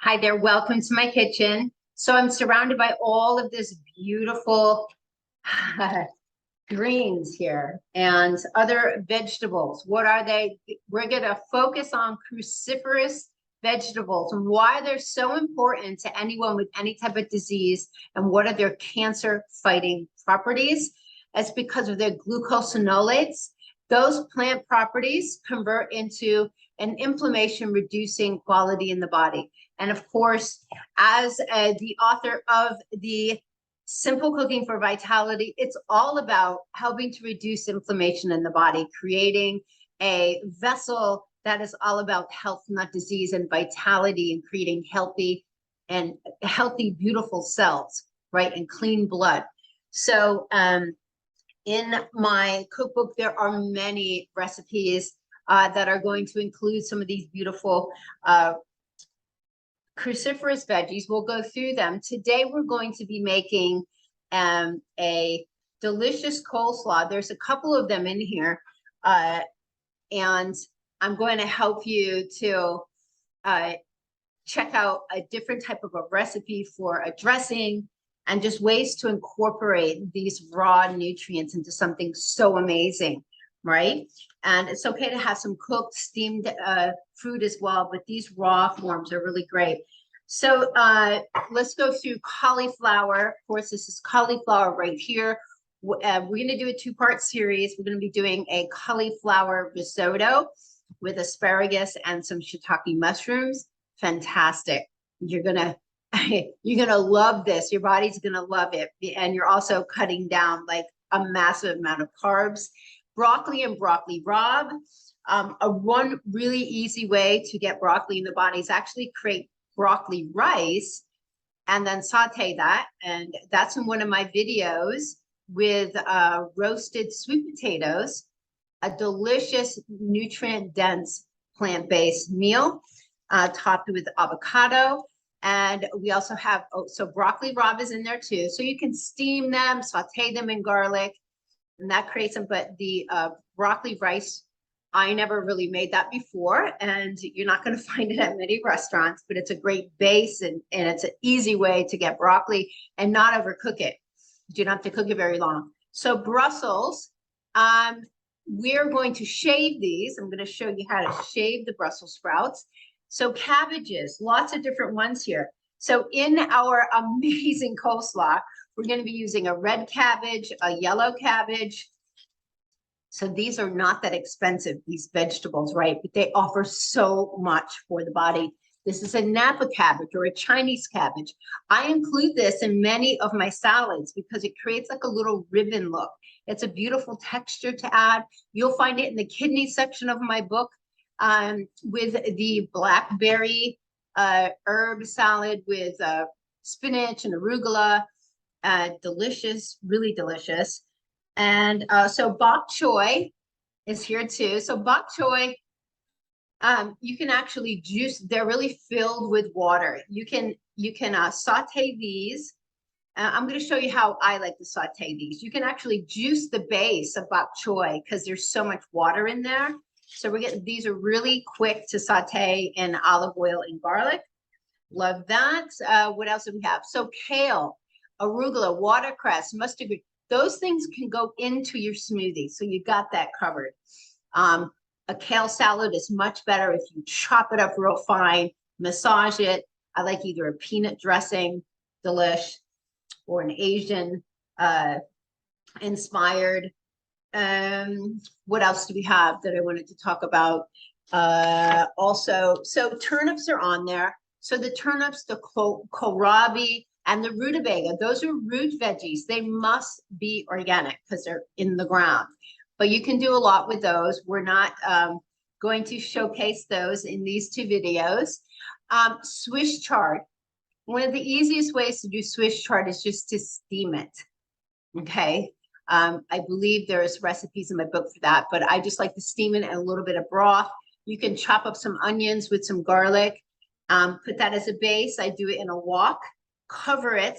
Hi there, welcome to my kitchen. So I'm surrounded by all of this beautiful greens here and other vegetables. What are they? We're going to focus on cruciferous vegetables and why they're so important to anyone with any type of disease and what are their cancer fighting properties. It's because of their glucosinolates. Those plant properties convert into an inflammation reducing quality in the body. And of course, as the author of the Simple Cooking for Vitality, it's all about helping to reduce inflammation in the body, creating a vessel that is all about health, not disease, and vitality, and creating healthy, beautiful cells, right? And clean blood. So in my cookbook, there are many recipes that are going to include some of these beautiful cruciferous veggies. We'll go through them. Today, we're going to be making a delicious coleslaw. There's a couple of them in here, and I'm going to help you to check out a different type of a recipe for a dressing and just ways to incorporate these raw nutrients into something so amazing, right? And it's okay to have some cooked, steamed fruit as well, but these raw forms are really great. So let's go through cauliflower. Of course, this is cauliflower right here. We're going to do a two-part series. We're going to be doing a cauliflower risotto with asparagus and some shiitake mushrooms. Fantastic. You're gonna love this. Your body's gonna love it. And you're also cutting down like a massive amount of carbs. Broccoli and broccoli rabe. One really easy way to get broccoli in the body is actually create broccoli rice and then saute that. And that's in one of my videos with roasted sweet potatoes, a delicious nutrient-dense plant-based meal topped with avocado. And we also have, so broccoli rabe is in there too. So you can steam them, saute them in garlic, and that creates them. But the broccoli rice, I never really made that before, and you're not going to find it at many restaurants, but it's a great base, and it's an easy way to get broccoli and not overcook it. You don't have to cook it very long. So Brussels, we're going to shave these. I'm going to show you how to shave the Brussels sprouts. So cabbages, lots of different ones here. So in our amazing coleslaw, we're going to be using a red cabbage, a yellow cabbage. So these are not that expensive, these vegetables, right? But they offer so much for the body. This is a Napa cabbage or a Chinese cabbage. I include this in many of my salads because it creates like a little ribbon look. It's a beautiful texture to add. You'll find it in the kidney section of my book with the blackberry herb salad with spinach and arugula. Delicious, really delicious. And so Bok Choy is here too. So Bok Choy, you can actually juice. They're really filled with water. You can saute these. I'm going to show you how I like to saute these. You can actually juice the base of Bok Choy because there's so much water in there. So these are really quick to saute in olive oil and garlic. Love that. What else do we have? So kale, arugula, watercress, mustard green. Those things can go into your smoothie. So you got that covered. A kale salad is much better if you chop it up real fine, massage it. I like either a peanut dressing, delish, or an Asian inspired. What else do we have that I wanted to talk about? Also, so turnips are on there. So the turnips, the kohlrabi, and the rutabaga, those are root veggies. They must be organic because they're in the ground. But you can do a lot with those. We're not going to showcase those in these two videos. Swiss chard. One of the easiest ways to do Swiss chard is just to steam it. Okay. I believe there's recipes in my book for that, but I just like to steam it in a little bit of broth. You can chop up some onions with some garlic, put that as a base. I do it in a wok, cover it,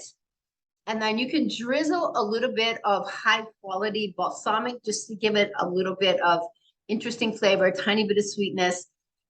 and then you can drizzle a little bit of high quality balsamic just to give it a little bit of interesting flavor, a tiny bit of sweetness.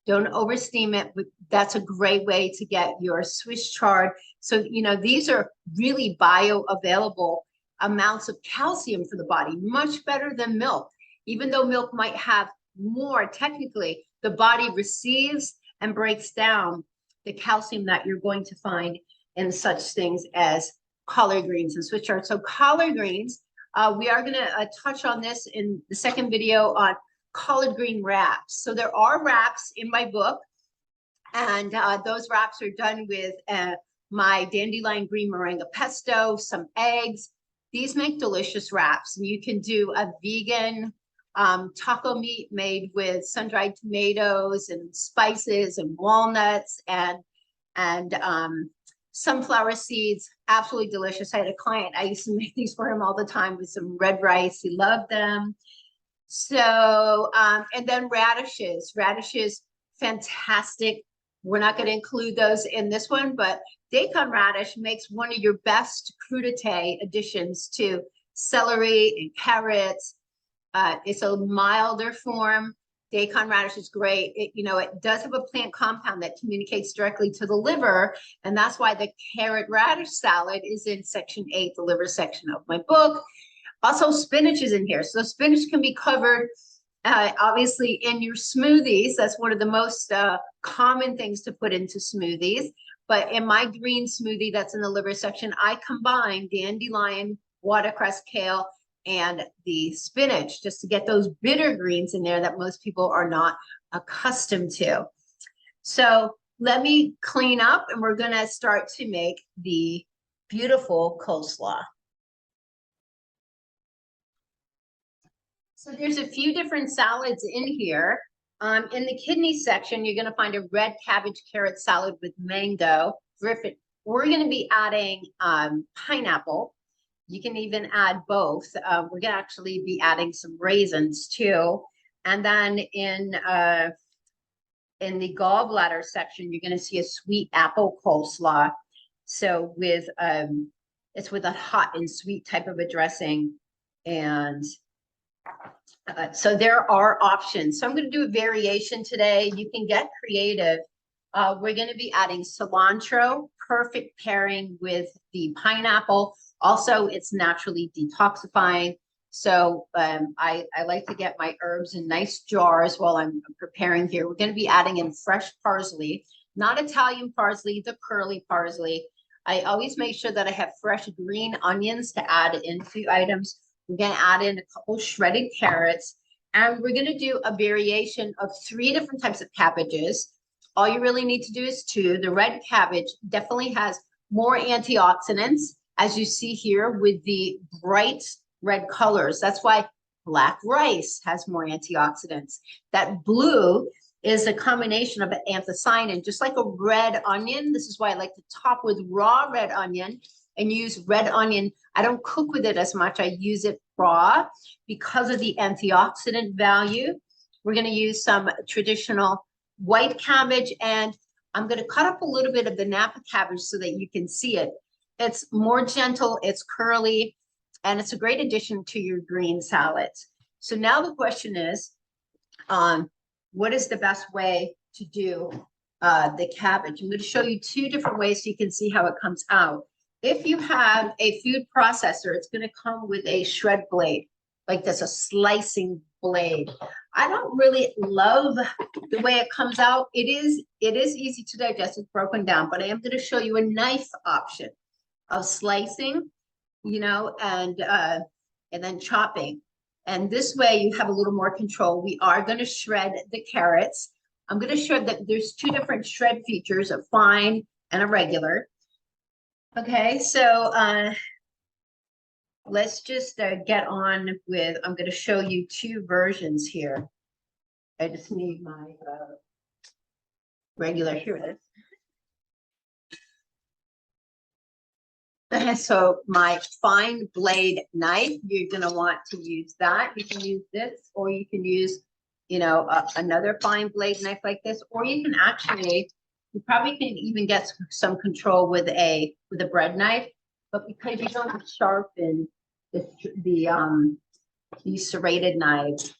Don't oversteam it, but that's a great way to get your Swiss chard. So, you know, these are really bioavailable amounts of calcium for the body, much better than milk. Even though milk might have more, technically, the body receives and breaks down the calcium that you're going to find in such things as collard greens and Swiss chard. So collard greens, we are going to touch on this in the second video on collard green wraps. So there are wraps in my book, and those wraps are done with my dandelion green moringa pesto, some eggs. These make delicious wraps, and you can do a vegan taco meat made with sun-dried tomatoes and spices and walnuts and sunflower seeds. Absolutely delicious. I had a client, I used to make these for him all the time with some red rice. He loved them. So, and then radishes, fantastic. We're not going to include those in this one, but Daikon radish makes one of your best crudité additions to celery and carrots. It's a milder form. Daikon radish is great. It, you know, it does have a plant compound that communicates directly to the liver, and that's why the carrot radish salad is in section 8, the liver section of my book. Also, spinach is in here. So spinach can be covered, obviously, in your smoothies. That's one of the most common things to put into smoothies. But in my green smoothie that's in the liver section, I combine dandelion, watercress, kale, and the spinach just to get those bitter greens in there that most people are not accustomed to. So let me clean up, and we're going to start to make the beautiful coleslaw. So there's a few different salads in here. In the kidney section, you're going to find a red cabbage carrot salad with mango. Terrific. We're going to be adding pineapple. You can even add both. We're going to actually be adding some raisins too. And then in the gallbladder section, you're going to see a sweet apple coleslaw. So with it's with a hot and sweet type of a dressing. And so there are options. So I'm going to do a variation today. You can get creative. We're going to be adding cilantro, perfect pairing with the pineapple. Also, it's naturally detoxifying. So I like to get my herbs in nice jars while I'm preparing here. We're going to be adding in fresh parsley, not Italian parsley, the curly parsley. I always make sure that I have fresh green onions to add into items. We're going to add in a couple shredded carrots, and we're going to do a variation of 3 different types of cabbages. All you really need to do is 2. The red cabbage definitely has more antioxidants, as you see here with the bright red colors. That's why black rice has more antioxidants. That blue is a combination of anthocyanin, just like a red onion. This is why I like to top with raw red onion and use red onion. I don't cook with it as much. I use it raw because of the antioxidant value. We're going to use some traditional white cabbage, and I'm going to cut up a little bit of the Napa cabbage so that you can see it. It's more gentle, it's curly, and it's a great addition to your green salads. So now the question is, what is the best way to do the cabbage? I'm going to show you 2 different ways so you can see how it comes out. If you have a food processor, it's going to come with a shred blade, like this, a slicing blade. I don't really love the way it comes out. It is easy to digest, it's broken down, but I am going to show you a knife option of slicing, you know, and then chopping. And this way you have a little more control. We are going to shred the carrots. I'm going to shred that. There's 2 different shred features, a fine and a regular. Okay, so let's just get on with, I'm going to show you 2 versions here. I just need my regular, here it is. So my fine blade knife, you're going to want to use that. You can use this, or you can use, you know, another fine blade knife like this, or you can actually, you probably can even get some control with a bread knife, but because you don't sharpen these serrated knives,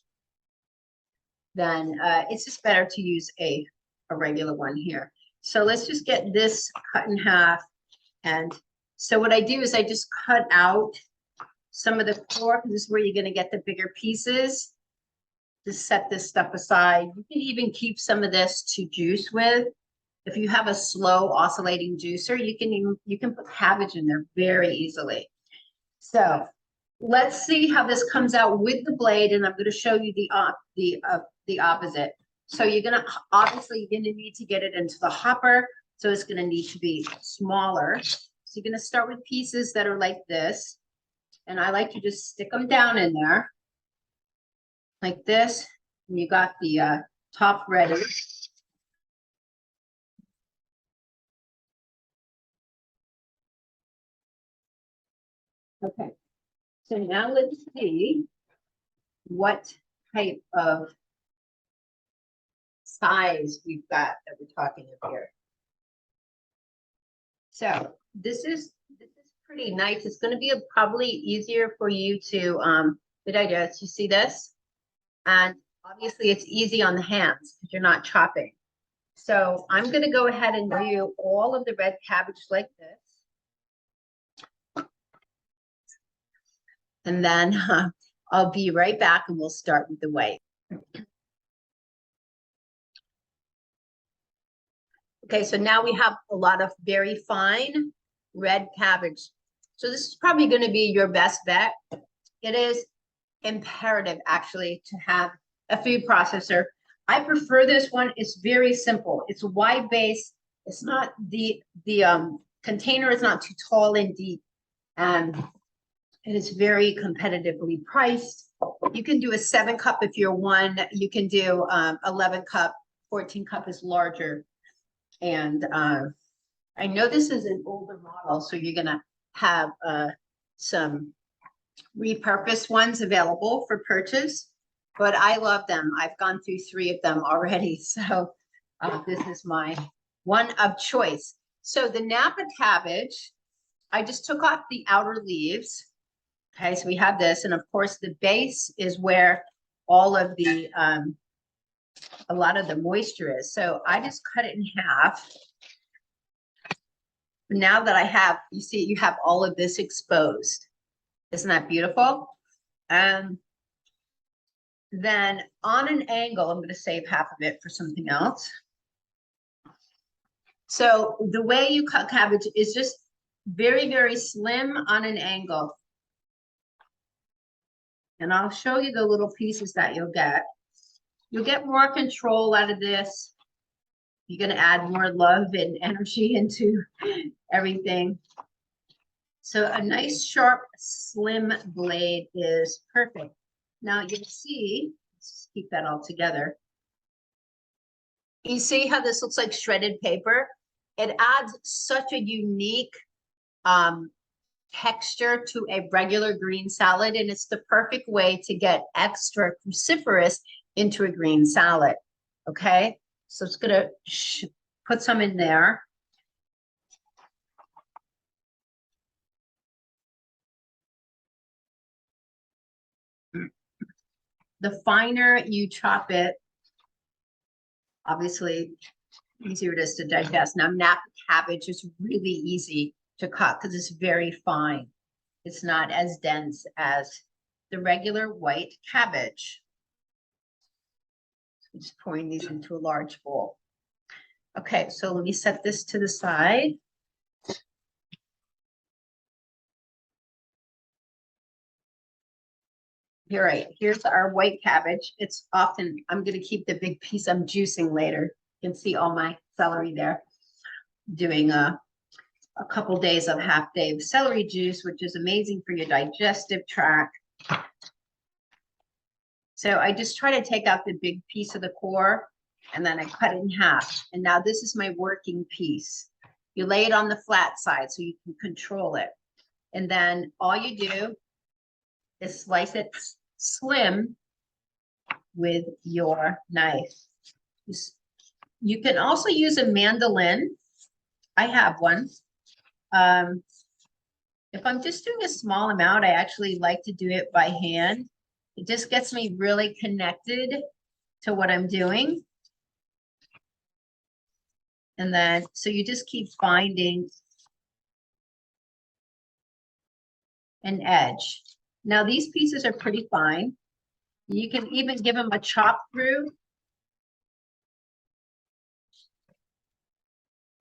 then it's just better to use a regular one here. So let's just get this cut in half. And so what I do is I just cut out some of the core, because this is where you're going to get the bigger pieces. Just set this stuff aside. You can even keep some of this to juice with. If you have a slow oscillating juicer, you can put cabbage in there very easily. So let's see how this comes out with the blade, and I'm going to show you the opposite. So you're going to need to get it into the hopper. So it's going to need to be smaller. So you're going to start with pieces that are like this. And I like to just stick them down in there like this. And you got the top ready. Okay. So now let's see what type of size we've got that we're talking about here. So this is pretty nice. It's going to be probably easier for you to digest. You see this? And obviously it's easy on the hands because you're not chopping. So I'm going to go ahead and do all of the red cabbage like this. And then I'll be right back and we'll start with the white. Okay, so now we have a lot of very fine red cabbage. So this is probably going to be your best bet. It is imperative actually to have a food processor. I prefer this one. It's very simple. It's a wide base. It's not the container is not too tall and deep, and it is very competitively priced. You can do a 7-cup if you're one. You can do 11-cup. 14-cup is larger. And I know this is an older model, so you're gonna have some repurposed ones available for purchase, but I love them. I've gone through 3 of them already, so this is my one of choice. So the Napa cabbage, I just took off the outer leaves. Okay, so we have this, and of course the base is where all of the a lot of the moisture is. So I just cut it in half. Now that I have, you see, you have all of this exposed. Isn't that beautiful? Then on an angle, I'm going to save half of it for something else. So the way you cut cabbage is just very, very slim on an angle. And I'll show you the little pieces that you'll get. You'll get more control out of this. You're going to add more love and energy into everything. So a nice, sharp, slim blade is perfect. Now you'll see, let's keep that all together. You see how this looks like shredded paper? It adds such a unique texture to a regular green salad, and it's the perfect way to get extra cruciferous into a green salad. Okay, so it's gonna put some in there. The finer you chop it, obviously easier it is to digest. Now Napa cabbage is really easy to cut because it's very fine. It's not as dense as the regular white cabbage. I'm just pouring these into a large bowl. Okay, so let me set this to the side. All right, here's our white cabbage. It's often, I'm going to keep the big piece I'm juicing later. You can see all my celery there. Doing a couple days of half-day of celery juice, which is amazing for your digestive tract. So I just try to take out the big piece of the core, and then I cut it in half. And now this is my working piece. You lay it on the flat side so you can control it. And then all you do is slice it slim with your knife. You can also use a mandolin. I have one. If I'm just doing a small amount, I actually like to do it by hand. It just gets me really connected to what I'm doing. And then, so you just keep finding an edge. Now these pieces are pretty fine. You can even give them a chop through.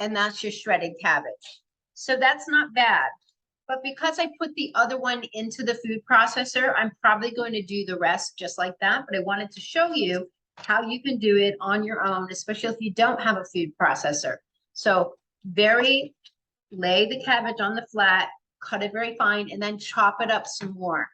And that's your shredded cabbage. So that's not bad. But because I put the other one into the food processor, I'm probably going to do the rest just like that. But I wanted to show you how you can do it on your own, especially if you don't have a food processor. So lay the cabbage on the flat, cut it very fine, and then chop it up some more.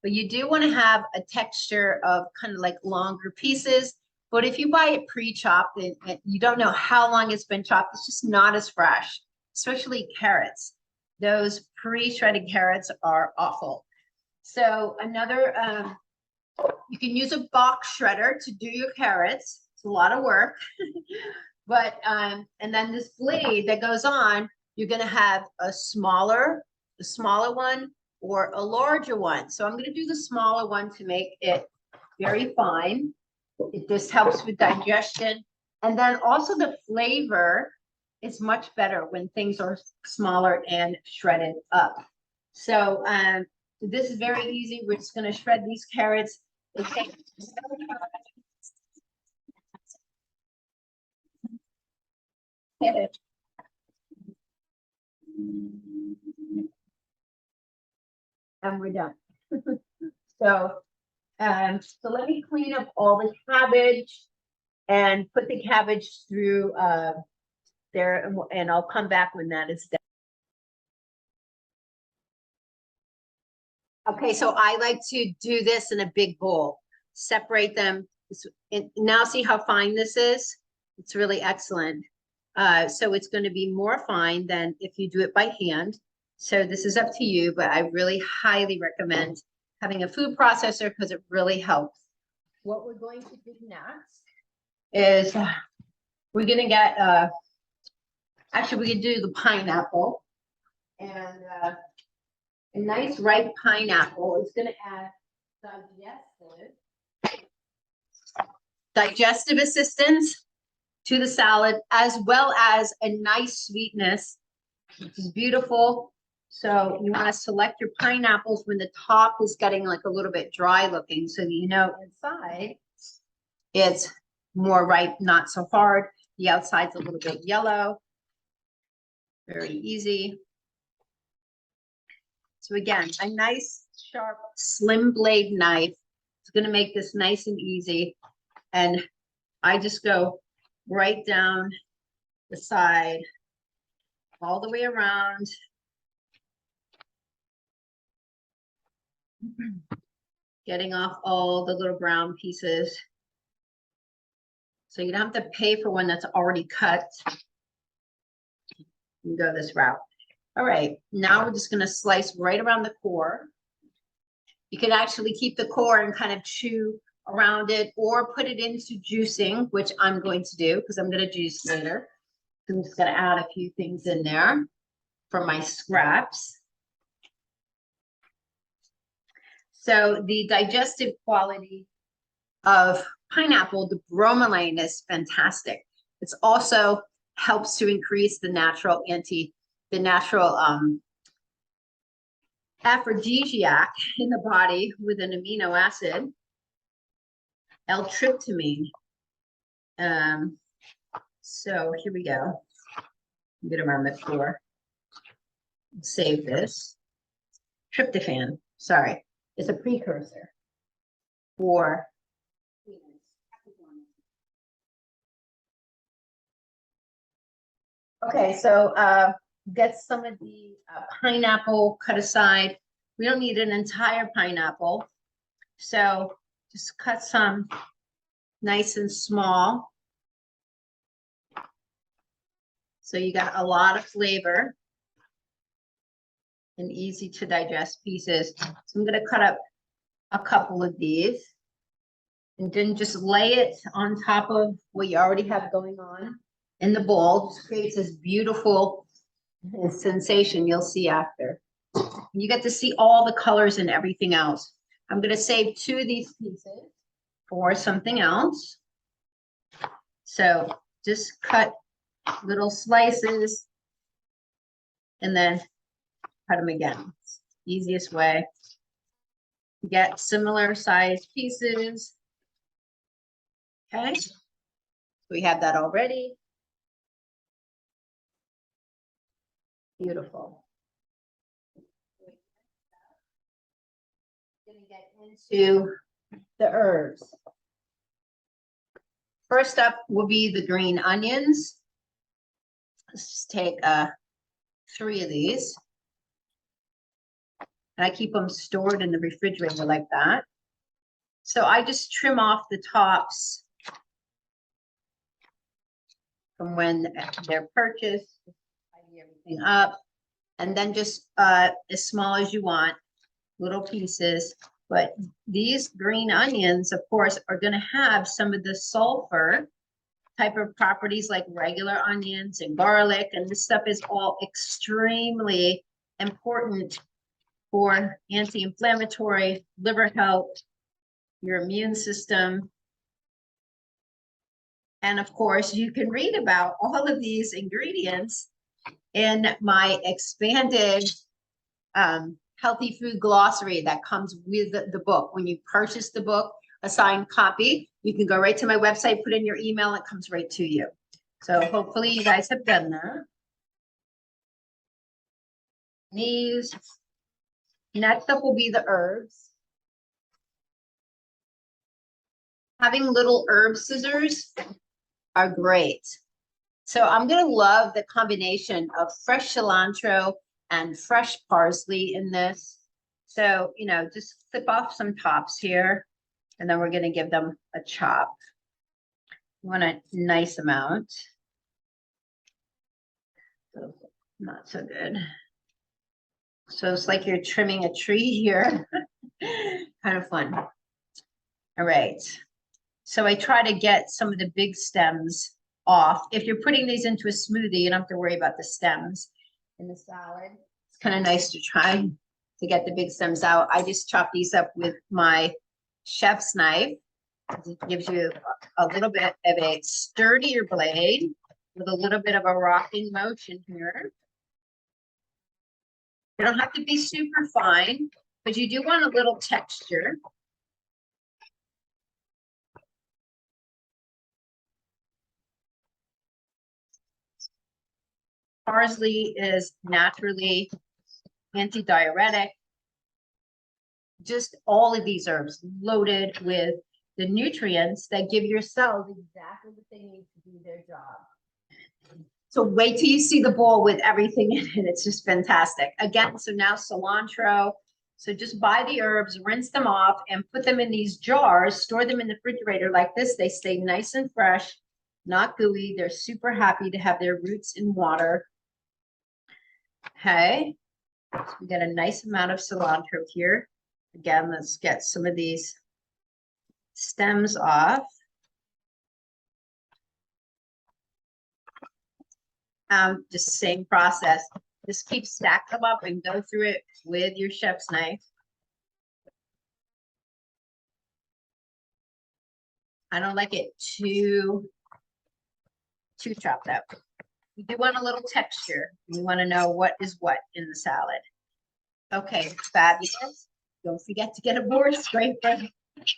But you do want to have a texture of kind of like longer pieces. But if you buy it pre-chopped and you don't know how long it's been chopped, it's just not as fresh, especially carrots. Those pre-shredded carrots are awful. So you can use a Bok shredder to do your carrots. It's a lot of work. But, and then this blade that goes on, you're going to have a smaller one or a larger one. So I'm going to do the smaller one to make it very fine. It just helps with digestion. And then also the flavor is much better when things are smaller and shredded up. So this is very easy. We're just going to shred these carrots. And we're done. So let me clean up all the cabbage and put the cabbage through there, and I'll come back when that is done. Okay, so I like to do this in a big bowl, separate them. And now see how fine this is? It's really excellent. So it's going to be more fine than if you do it by hand. So this is up to you, but I really highly recommend having a food processor because it really helps. What we're going to do next is we're going to get, actually we can do the pineapple, and a nice ripe pineapple is going to add digestive assistance to the salad, as well as a nice sweetness, which is beautiful. So you want to select your pineapples when the top is getting like a little bit dry looking, so that you know inside it's more ripe, not so hard. The outside's a little bit yellow. Very easy. So again, a nice sharp slim blade knife is going to make this nice and easy. And I just go right down the side all the way around. Getting off all the little brown pieces. So you don't have to pay for one that's already cut. You go this route. All right, now we're just going to slice right around the core. You can actually keep the core and kind of chew around it, or put it into juicing, which I'm going to do because I'm going to juice later. So I'm just going to add a few things in there for my scraps. So the digestive quality of pineapple, the bromelain, is fantastic. It's also helps to increase the natural aphrodisiac in the body with an amino acid, L-tryptamine. So here we go. Get them on the floor. Save this. Tryptophan, sorry, it's a precursor for. Okay, so get some of the pineapple cut aside. We don't need an entire pineapple, so just cut some nice and small. So you got a lot of flavor and easy to digest pieces. So I'm going to cut up a couple of these and then just lay it on top of what you already have going on in the bowl. Just creates this beautiful sensation you'll see after. You get to see all the colors and everything else. I'm going to save 2 of these pieces for something else. So just cut little slices and then cut them again. It's the easiest way to get similar sized pieces. Okay, we have that already. Beautiful. Going to get into the herbs. First up will be the green onions. Let's just take 3 of these. And I keep them stored in the refrigerator like that. So I just trim off the tops from when they're purchased, tidy everything up, and then just as small as you want, little pieces. But these green onions, of course, are going to have some of the sulfur type of properties like regular onions and garlic, and this stuff is all extremely important for anti-inflammatory, liver health, your immune system. And of course, you can read about all of these ingredients in my expanded healthy food glossary that comes with the book. When you purchase the book, a signed copy, you can go right to my website, put in your email, it comes right to you. So hopefully you guys have done that. These. Next up will be the herbs. Having little herb scissors are great. So I'm going to love the combination of fresh cilantro and fresh parsley in this. So, you know, just clip off some tops here, and then we're going to give them a chop. You want a nice amount. So, not so good. So it's like you're trimming a tree here. Kind of fun. All right. So I try to get some of the big stems off. If you're putting these into a smoothie, you don't have to worry about the stems in the salad. It's kind of nice to try to get the big stems out. I just chop these up with my chef's knife. It gives you a little bit of a sturdier blade with a little bit of a rocking motion here. They don't have to be super fine, but you do want a little texture. Parsley is naturally antidiuretic. Just all of these herbs loaded with the nutrients that give your cells exactly what they need to do their job. So wait till you see the bowl with everything in it. It's just fantastic. Again, so now cilantro. So just buy the herbs, rinse them off, and put them in these jars. Store them in the refrigerator like this. They stay nice and fresh, not gooey. They're super happy to have their roots in water. Okay. So we got a nice amount of cilantro here. Again, let's get some of these stems off. Just same process. Just keep stack them up and go through it with your chef's knife. I don't like it too chopped up. You do want a little texture. You want to know what is what in the salad. Okay, fabulous. Don't forget to get a board scraper.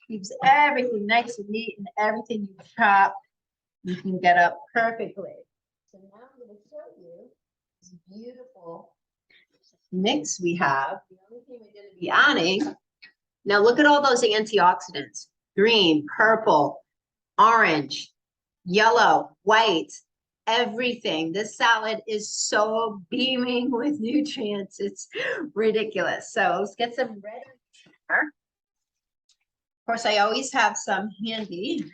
Keeps everything nice and neat, and everything you chop, you can get up perfectly. So now I'm going to show you this beautiful mix we have. The only thing we're going to be adding, now look at all those antioxidants. Green, purple, orange, yellow, white, everything. This salad is so beaming with nutrients. It's ridiculous. So let's get some red here. Of course, I always have some handy.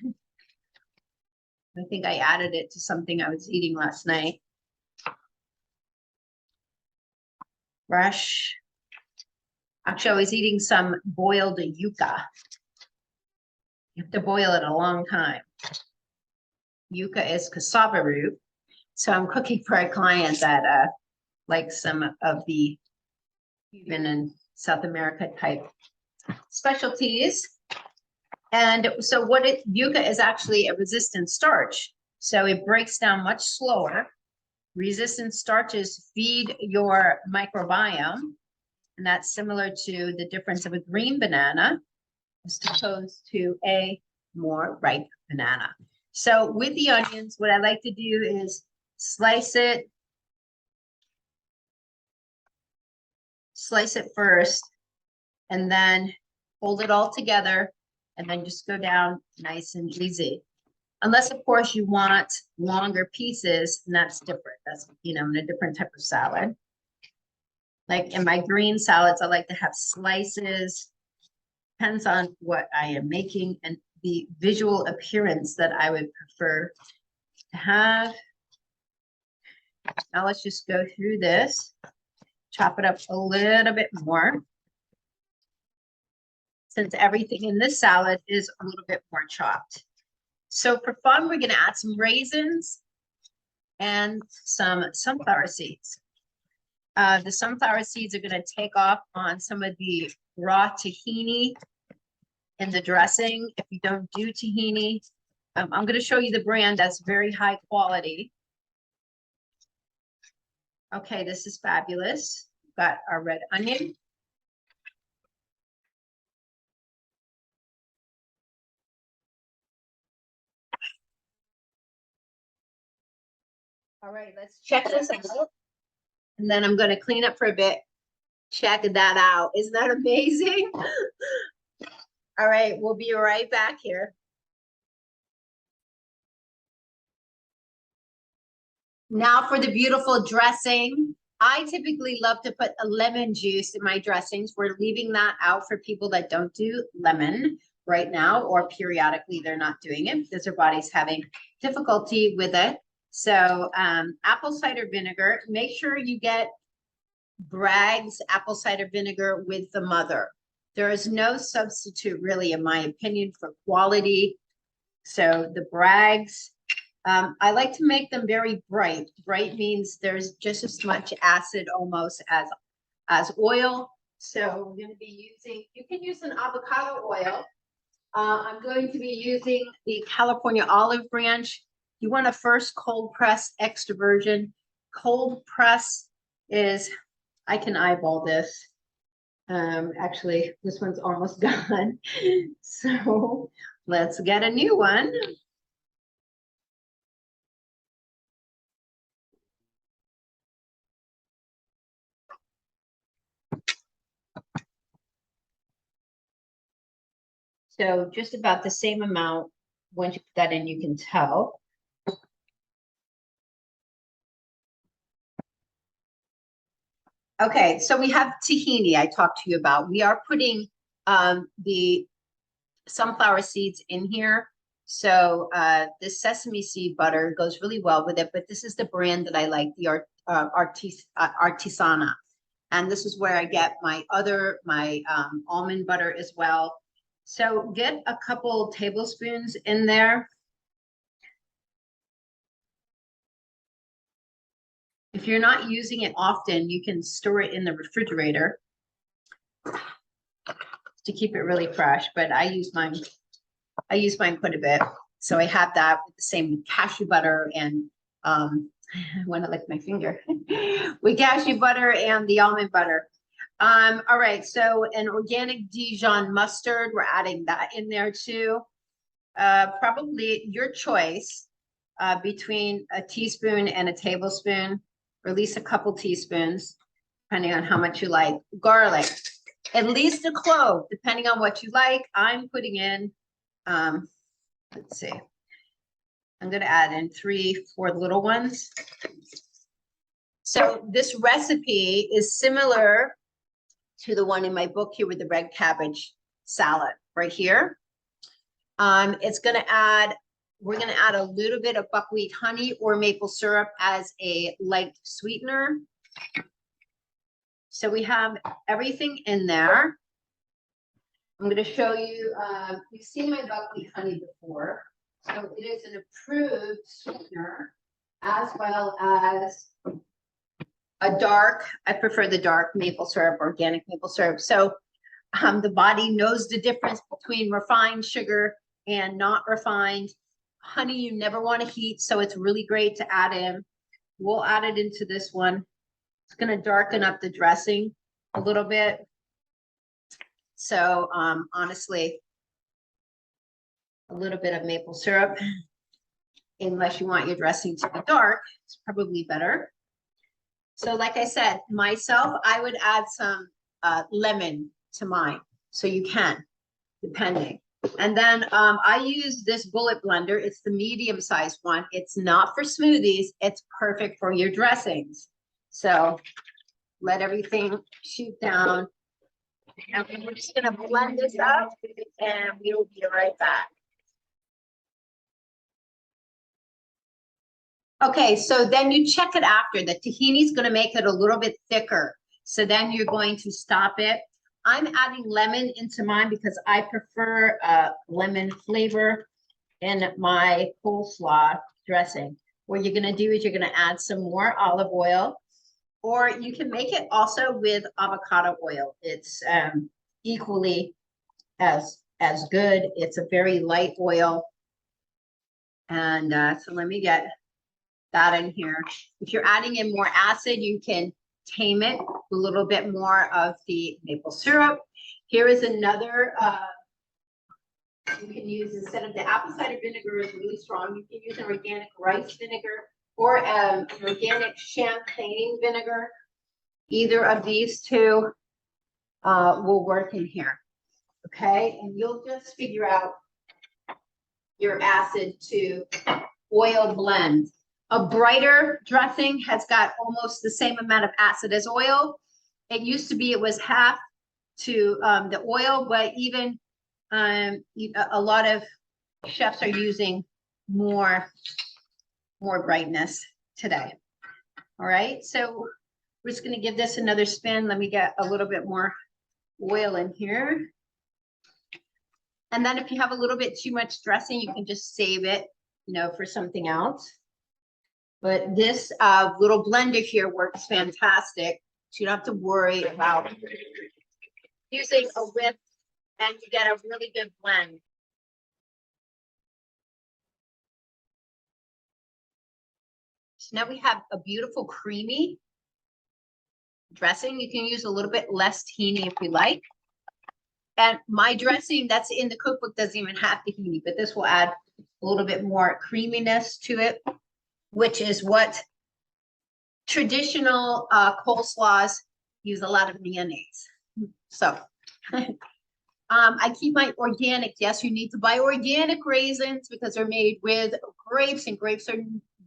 I think I added it to something I was eating last night. Fresh. Actually, I was eating some boiled yucca. You have to boil it a long time. Yucca is cassava root. So I'm cooking for a client that likes some of the Cuban and South America type specialties. And so yucca is actually a resistant starch. So it breaks down much slower. Resistant starches feed your microbiome, and that's similar to the difference of a green banana as opposed to a more ripe banana. So with the onions, what I like to do is slice it first, and then hold it all together, and then just go down nice and easy. Unless, of course, you want longer pieces, and that's different. That's, in a different type of salad. Like in my green salads, I like to have slices. Depends on what I am making and the visual appearance that I would prefer to have. Now let's just go through this. Chop it up a little bit more, since everything in this salad is a little bit more chopped. So for fun, we're going to add some raisins and some sunflower seeds. The sunflower seeds are going to take off on some of the raw tahini in the dressing. If you don't do tahini, I'm going to show you the brand that's very high quality. Okay, this is fabulous. We've got our red onion. All right, let's check this out. And then I'm going to clean up for a bit. Check that out. Isn't that amazing? All right, we'll be right back here. Now for the beautiful dressing. I typically love to put a lemon juice in my dressings. We're leaving that out for people that don't do lemon right now, or periodically they're not doing it because their body's having difficulty with it. So apple cider vinegar, make sure you get Bragg's apple cider vinegar with the mother. There is no substitute really, in my opinion, for quality. So the Bragg's, I like to make them very bright. Bright means there's just as much acid almost as oil. So we're going to be using, you can use an avocado oil. I'm going to be using the California olive branch. You want to first cold press extra virgin. Cold press is, I can eyeball this. Actually, this one's almost gone. So let's get a new one. So just about the same amount. Once you put that in, you can tell. Okay, so we have tahini I talked to you about. We are putting the sunflower seeds in here. So this sesame seed butter goes really well with it, but this is the brand that I like, the Artisana. And this is where I get my almond butter as well. So get a couple tablespoons in there. If you're not using it often, you can store it in the refrigerator to keep it really fresh, but I use mine quite a bit. So I have that with the same with cashew butter and I want to lick my finger with cashew butter and the almond butter. All right, so an organic Dijon mustard, we're adding that in there too. Probably your choice between a teaspoon and a tablespoon, or at least a couple teaspoons, depending on how much you like. Garlic, at least a clove, depending on what you like. I'm putting in, let's see, I'm going to add in 3-4 little ones. So this recipe is similar to the one in my book here with the red cabbage salad right here. It's going to add, we're going to add a little bit of buckwheat honey or maple syrup as a light sweetener. So we have everything in there. I'm going to show you, you've seen my buckwheat honey before. So it is an approved sweetener, as well as a dark, I prefer the dark maple syrup, organic maple syrup. So the body knows the difference between refined sugar and not refined. honey you never want to heat, so it's really great to add in. We'll add it into this one. It's going to darken up the dressing a little bit. So honestly, a little bit of maple syrup, unless you want your dressing to be dark, it's probably better. So like I said, myself, I would add some lemon to mine. So you can, depending. And then I use this bullet blender. It's the medium-sized one. It's not for smoothies. It's perfect for your dressings. So let everything shoot down. And we're just going to blend this up, and we'll be right back. Okay, so then you check it after. The tahini is going to make it a little bit thicker. So then you're going to stop it. I'm adding lemon into mine because I prefer lemon flavor in my coleslaw dressing. What you're going to do is you're going to add some more olive oil, or you can make it also with avocado oil. It's equally as good. It's a very light oil. And so let me get that in here. If you're adding in more acid, you can tame it with a little bit more of the maple syrup. Here is another, you can use, instead of the apple cider vinegar is really strong, you can use an organic rice vinegar or an organic champagne vinegar. Either of these two will work in here. Okay, and you'll just figure out your acid to oil blend. A brighter dressing has got almost the same amount of acid as oil. It used to be it was half to the oil, but even a lot of chefs are using more brightness today. All right, so we're just going to give this another spin. Let me get a little bit more oil in here. And then if you have a little bit too much dressing, you can just save it, for something else. But this little blender here works fantastic. So you don't have to worry about using a whip, and you get a really good blend. So now we have a beautiful creamy dressing. You can use a little bit less tahini if you like. And my dressing that's in the cookbook doesn't even have tahini, but this will add a little bit more creaminess to it, which is what traditional coleslaws use, a lot of mayonnaise. So I keep my organic. Yes, you need to buy organic raisins because they're made with grapes, and grapes are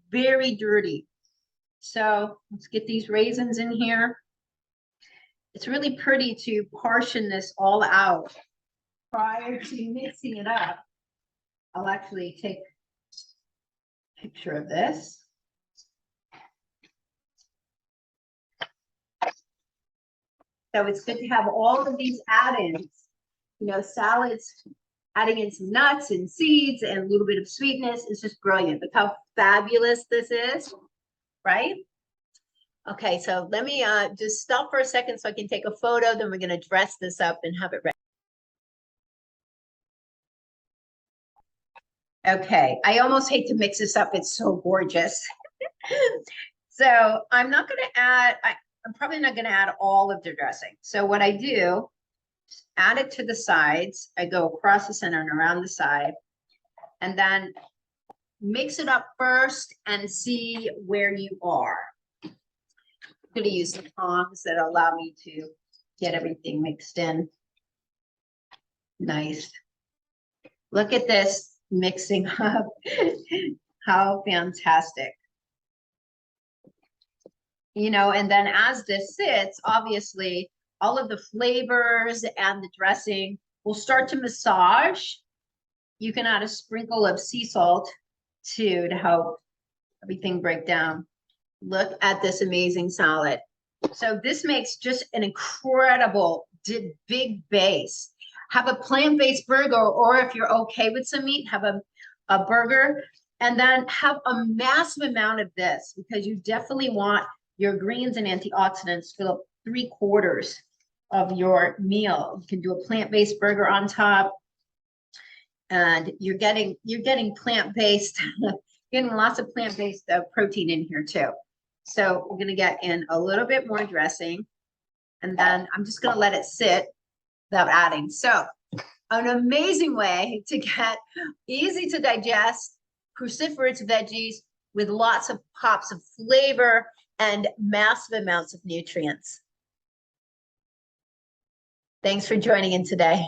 very dirty. So let's get these raisins in here. It's really pretty to portion this all out prior to mixing it up. I'll actually take a picture of this. So it's good to have all of these add-ins, salads, adding in some nuts and seeds and a little bit of sweetness is just brilliant. Look how fabulous this is, right? Okay, so let me just stop for a second so I can take a photo, then we're going to dress this up and have it ready. Okay, I almost hate to mix this up. It's so gorgeous. So I'm not going to add, I'm probably not going to add all of the dressing. So what I do, add it to the sides. I go across the center and around the side, and then mix it up first and see where you are. I'm going to use the tongs that allow me to get everything mixed in. Nice. Look at this mixing up. How fantastic. And then as this sits, obviously, all of the flavors and the dressing will start to massage. You can add a sprinkle of sea salt too to help everything break down. Look at this amazing salad. So this makes just an incredible big base. Have a plant-based burger, or if you're okay with some meat, have a burger, and then have a massive amount of this, because you definitely want your greens and antioxidants fill up 3/4 of your meal. You can do a plant-based burger on top. And you're getting plant-based, getting lots of plant-based protein in here too. So we're gonna get in a little bit more dressing, and then I'm just gonna let it sit without adding. So an amazing way to get easy to digest cruciferous veggies with lots of pops of flavor and massive amounts of nutrients. Thanks for joining in today.